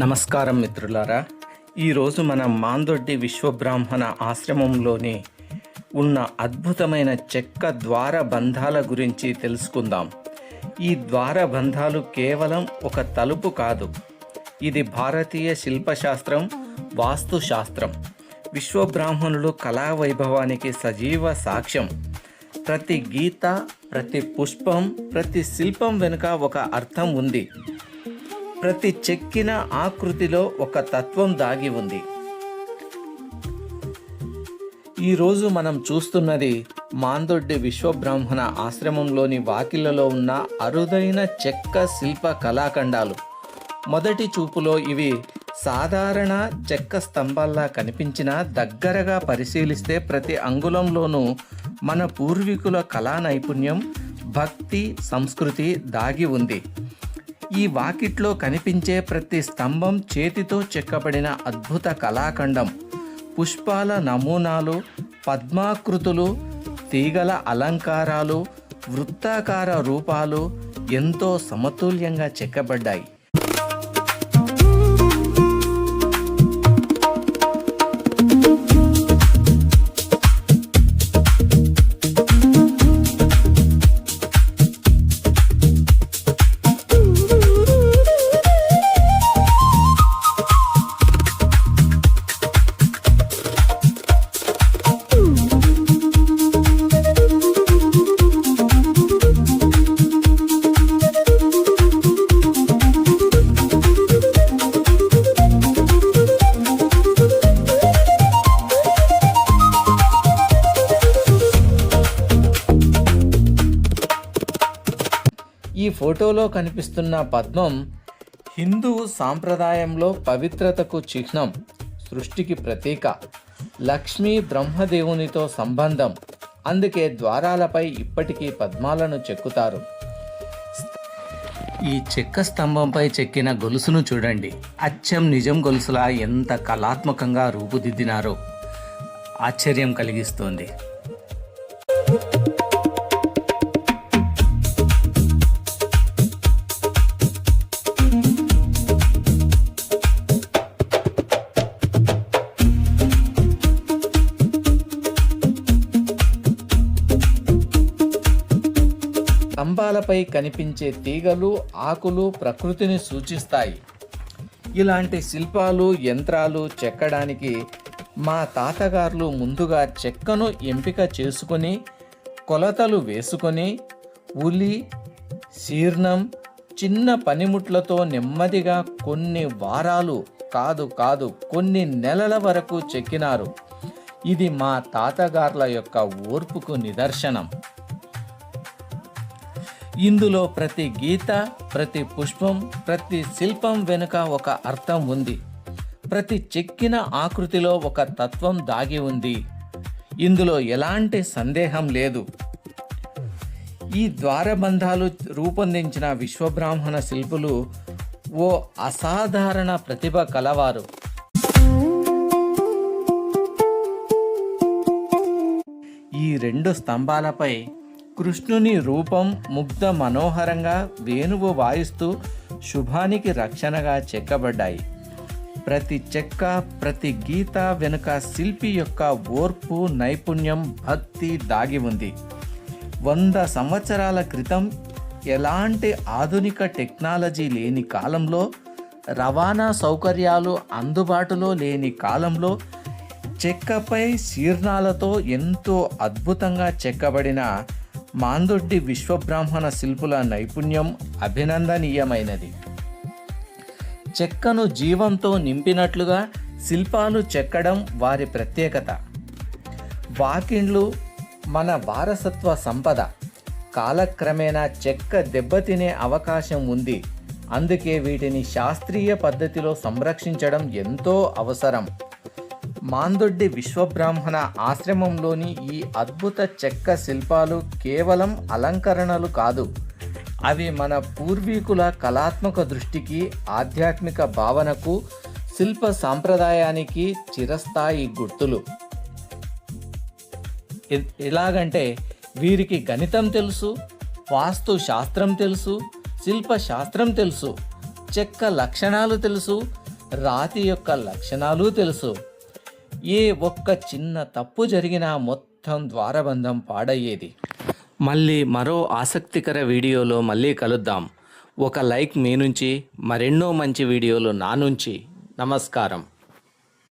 నమస్కారం మిత్రులారా. ఈరోజు మనం మాందొడ్డి విశ్వబ్రాహ్మణ ఆశ్రమంలోని ఉన్న అద్భుతమైన చెక్క ద్వార బంధాల గురించి తెలుసుకుందాం. ఈ ద్వార బంధాలు కేవలం ఒక తలుపు కాదు, ఇది భారతీయ శిల్పశాస్త్రం, వాస్తుశాస్త్రం, విశ్వబ్రాహ్మణులు కళా వైభవానికి సజీవ సాక్ష్యం. ప్రతి గీత, ప్రతి పుష్పం, ప్రతి శిల్పం వెనుక ఒక అర్థం ఉంది. ప్రతి చెక్కిన ఆకృతిలో ఒక తత్వం దాగి ఉంది. ఈరోజు మనం చూస్తున్నది మాందొడ్డి విశ్వబ్రాహ్మణ ఆశ్రమంలోని వాకిళ్లలో ఉన్న అరుదైన చెక్క శిల్ప కళాఖండాలు. మొదటి చూపులో ఇవి సాధారణ చెక్క స్తంభాల్లా కనిపించినా దగ్గరగా పరిశీలిస్తే ప్రతి అంగుళంలోనూ మన పూర్వీకుల కళా నైపుణ్యం, భక్తి, సంస్కృతి దాగి ఉంది. ఈ వాకిట్లో కనిపించే ప్రతి స్తంభం చేతితో చెక్కబడిన అద్భుత కళాఖండం. పుష్పాల నమూనాలు, పద్మాకృతులు, తీగల అలంకారాలు, వృత్తాకార రూపాలు ఎంతో సమతుల్యంగా చెక్కబడ్డాయి. ఈ ఫోటోలో కనిపిస్తున్న పద్మం హిందూ సాంప్రదాయంలో పవిత్రతకు చిహ్నం, సృష్టికి ప్రతీక, లక్ష్మీ బ్రహ్మదేవునితో సంబంధం. అందుకే ద్వారాలపై ఇప్పటికీ పద్మాలను చెక్కుతారు. ఈ చెక్క స్తంభంపై చెక్కిన గొలుసును చూడండి. అచ్చం నిజం గొలుసులా ఎంత కళాత్మకంగా రూపుదిద్దినారో ఆశ్చర్యం కలిగిస్తోంది. స్తంభాలపై కనిపించే తీగలు, ఆకులు ప్రకృతిని సూచిస్తాయి. ఇలాంటి శిల్పాలు, యంత్రాలు చెక్కడానికి మా తాతగారులు ముందుగా చెక్కను ఎంపిక చేసుకొని, కొలతలు వేసుకొని, ఉలి, శీర్ణం, చిన్న పనిముట్లతో నెమ్మదిగా కొన్ని వారాలు కాదు కొన్ని నెలల వరకు చెక్కినారు. ఇది మా తాతగారుల యొక్క ఓర్పుకు నిదర్శనం. ఇందులో ప్రతి గీత, ప్రతి పుష్పం, ప్రతి శిల్పం వెనుక ఒక అర్థం ఉంది. ప్రతి చెక్కిన ఆకృతిలో ఒక తత్వం దాగి ఉంది. ఇందులో ఎలాంటి సందేహం లేదు. ఈ ద్వారబంధాలు రూపొందించిన విశ్వబ్రాహ్మణ శిల్పులు ఓ అసాధారణ ప్రతిభ కలవారు. ఈ రెండు స్తంభాలపై కృష్ణుని రూపం ముగ్ధ మనోహరంగా వేణువు వాయిస్తూ శుభానికి రక్షణగా చెక్కబడ్డాయి. ప్రతి చెక్క, ప్రతి గీత వెనుక శిల్పి యొక్క ఓర్పు, నైపుణ్యం, భక్తి దాగి ఉంది. 100 సంవత్సరాల క్రితం ఎలాంటి ఆధునిక టెక్నాలజీ లేని కాలంలో, రవాణా సౌకర్యాలు అందుబాటులో లేని కాలంలో చెక్కపై శీర్ణాలతో ఎంతో అద్భుతంగా చెక్కబడిన మాందొడ్డి విశ్వబ్రాహ్మణ శిల్పుల నైపుణ్యం అభినందనీయమైనది. చెక్కను జీవంతో నింపినట్లుగా శిల్పాలు చెక్కడం వారి ప్రత్యేకత. వాకిండ్లు మన వారసత్వ సంపద. కాలక్రమేణా చెక్క దెబ్బతినే అవకాశం ఉంది. అందుకే వీటిని శాస్త్రీయ పద్ధతిలో సంరక్షించడం ఎంతో అవసరం. మాందొడ్డి విశ్వబ్రాహ్మణ ఆశ్రమంలోని ఈ అద్భుత చెక్క శిల్పాలు కేవలం అలంకరణలు కాదు, అవి మన పూర్వీకుల కళాత్మక దృష్టికి, ఆధ్యాత్మిక భావనకు, శిల్ప సాంప్రదాయానికి చిరస్థాయి గుర్తులు. ఎలాగంటే వీరికి గణితం తెలుసు, వాస్తు శాస్త్రం తెలుసు, శిల్పశాస్త్రం తెలుసు, చెక్క లక్షణాలు తెలుసు, రాతి యొక్క లక్షణాలు తెలుసు. ఏ ఒక్క చిన్న తప్పు జరిగినా మొత్తం ద్వారబంధం పాడయ్యేది. మళ్ళీ మరో ఆసక్తికర వీడియోలో మళ్ళీ కలుద్దాం. ఒక లైక్ మీ నుంచి, మరెన్నో మంచి వీడియోలు నా నుంచి. నమస్కారం.